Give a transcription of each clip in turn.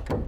What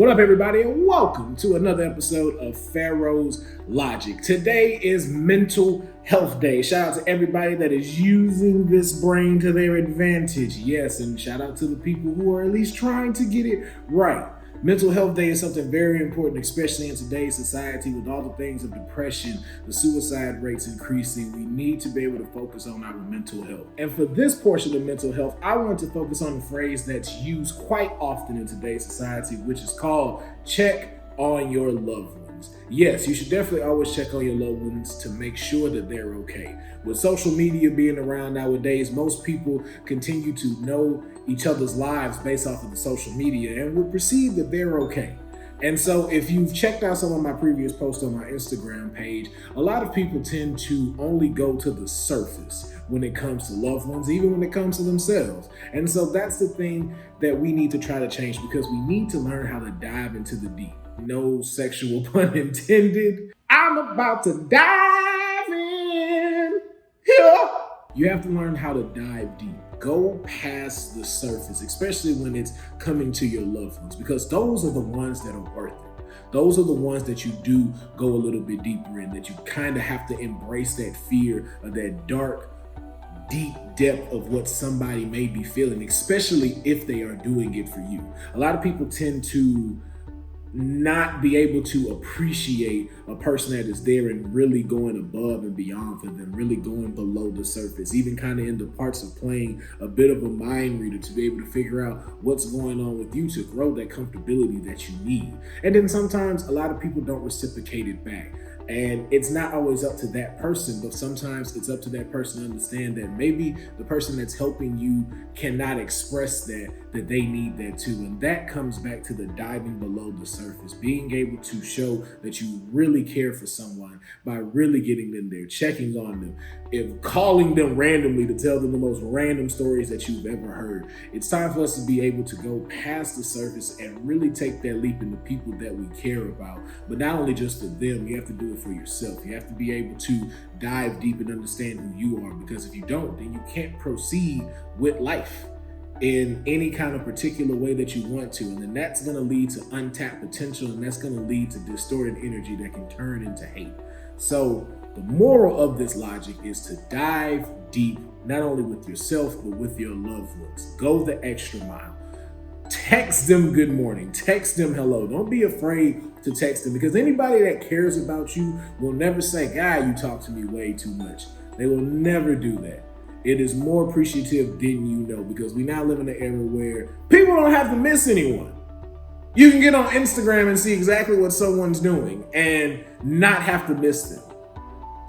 up, everybody, and welcome to another episode of Pharaoh's Logic. Today is Mental Health Day. Shout out to everybody that is using this brain to their advantage. Yes, and shout out to the people who are at least trying to get it right. Mental Health Day is something very important, especially in today's society with all the things of depression, the suicide rates increasing. We need to be able to focus on our mental health. And for this portion of mental health, I want to focus on a phrase that's used quite often in today's society, which is called check on your loved ones. Yes, you should definitely always check on your loved ones to make sure that they're okay. With social media being around nowadays, most people continue to know each other's lives based off of the social media and would perceive that they're okay. And so if you've checked out some of my previous posts on my Instagram page, a lot of people tend to only go to the surface when it comes to loved ones, even when it comes to themselves. And so that's the thing that we need to try to change, because we need to learn how to dive into the deep. No sexual pun intended. I'm about to dive in here. You have to learn how to dive deep. Go past the surface, especially when it's coming to your loved ones, because those are the ones that are worth it. Those are the ones that you do go a little bit deeper in, that you kind of have to embrace that fear of that dark, deep depth of what somebody may be feeling, especially if they are doing it for you. A lot of people tend to not be able to appreciate a person that is there and really going above and beyond for them, really going below the surface, even kind of in the parts of playing a bit of a mind reader to be able to figure out what's going on with you to grow that comfortability that you need. And then sometimes a lot of people don't reciprocate it back. And it's not always up to that person, but sometimes it's up to that person to understand that maybe the person that's helping you cannot express that they need that too. And that comes back to the diving below the surface, being able to show that you really care for someone by really getting in there, checking on them, if calling them randomly to tell them the most random stories that you've ever heard. It's time for us to be able to go past the surface and really take that leap into people that we care about, but not only just for them, you have to do it for yourself. You have to be able to dive deep and understand who you are, because if you don't, then you can't proceed with life in any kind of particular way that you want to. And then that's going to lead to untapped potential, and that's going to lead to distorted energy that can turn into hate. So the moral of this logic is to dive deep, not only with yourself, but with your loved ones. Go the extra mile. Text them good morning. Text them hello. Don't be afraid to text them, because anybody that cares about you will never say, "God, you talk to me way too much." They will never do that. It is more appreciative than you know, because we now live in an era where people don't have to miss anyone. You can get on Instagram and see exactly what someone's doing and not have to miss them.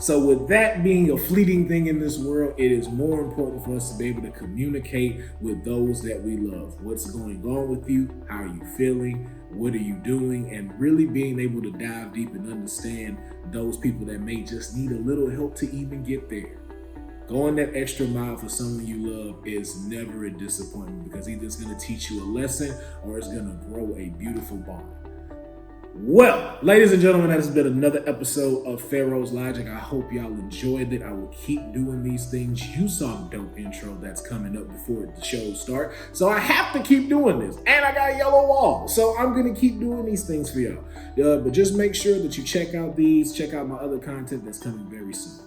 So with that being a fleeting thing in this world, it is more important for us to be able to communicate with those that we love. What's going on with you? How are you feeling? What are you doing? And really being able to dive deep and understand those people that may just need a little help to even get there. Going that extra mile for someone you love is never a disappointment, because either it's going to teach you a lesson or it's going to grow a beautiful bond. Well, ladies and gentlemen, that has been another episode of Pharaoh's Logic. I hope y'all enjoyed it. I will keep doing these things. You saw a dope intro that's coming up before the show starts, so I have to keep doing this. And I got a yellow wall, so I'm going to keep doing these things for y'all. But just make sure that you check out my other content that's coming very soon.